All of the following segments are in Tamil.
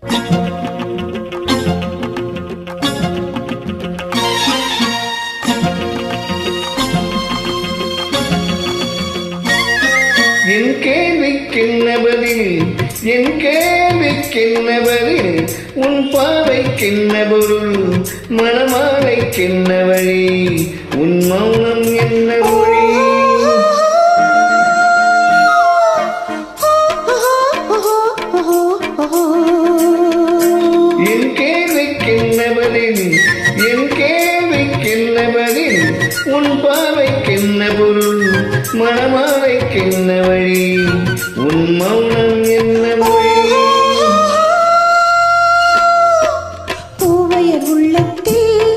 என் கேள்விக்கென்ன பதில், என் கேள்விக்கென்ன பதில், உன் பாவைக்கென்ன பொருள், மணமாலைக்கென்ன வழி, உன் மௌனம் என்ன மொழி? என் கேள்விக்கென்ன பதில், என் கேள்விக்கென்ன பதில், உன் பாவைக்கென்ன பொருள், மணமாலைக்கென்ன வழி, உன் மௌனம் என்ன மொழி? பூவையர் உள்ளத்தில்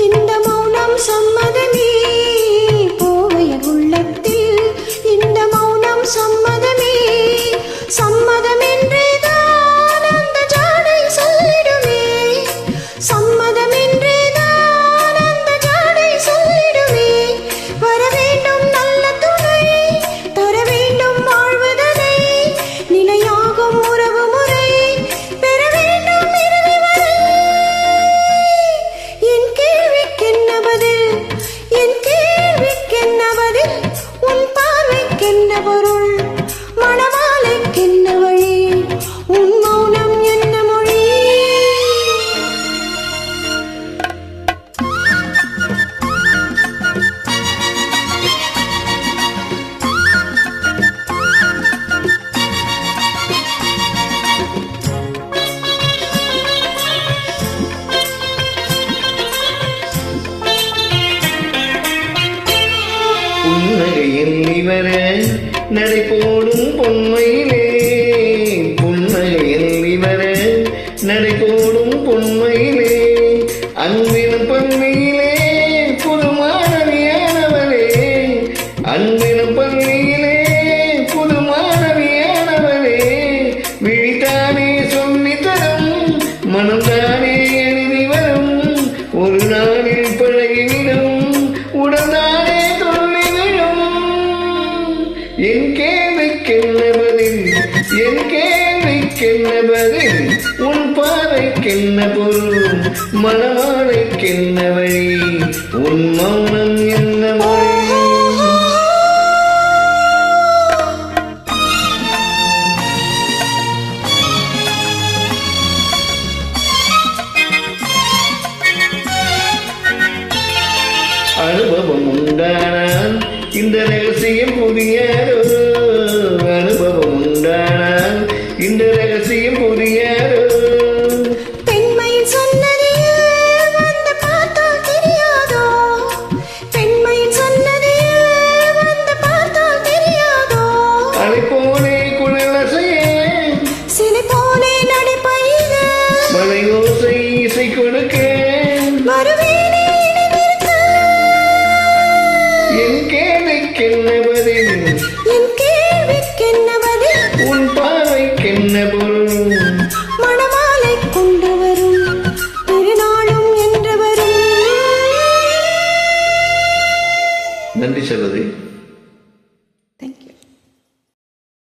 இந்த மௌனம் சம்மதமே, பூவையர் உள்ளத்தில் இந்த மௌனம் சம்மதமே, சம்மதம் என்றேதான் அந்த ஜாடை சொல்லிடுமே, சம்மதம் என்றேதான் அந்த ஜாடை சொல்லிடுமே. வர வேண்டும் நல்ல துணை, தர வேண்டும் வாழ்வதனை, நிலையாகும் உறவு முறை பெற வேண்டும் இறுதி வரை. என் கேள்விக்கென்ன பதில், என் கேள்விக்கென்ன பதில், உன் பார்வைக்கென்ன பொருள், மணமாலைக்கென்ன வழி, உன் மௌனம் என்ன மொழி? புன்னகை எண்ணி வர நடை போடும் பொன்மையிலே, புன்னகை எண்ணி வர நடை போடும் பொன்மையிலே, அன்பினும் பள்ளியிலே புது மாணவியானவளே, அன்பினும் பள்ளியிலே புது மாணவியானவளே, விழித்தானே சொல்லி தரும், மனம்தானே எழுதி வரும், ஒரு நாளில் பழகிவிடும், உடன்தானே துள்ளி விடும். என் கேள்விக்கென்ன பதில், என் கேள்விக்கென்ன பதில், உன் பார்வைக்கென்ன பொருள், மணமாலைக்கென்ன வழி, உன் மௌனம் என்ன மொழி? அனுபவம் உண்டானால் இந்த ரகசியம் புரியாதோ,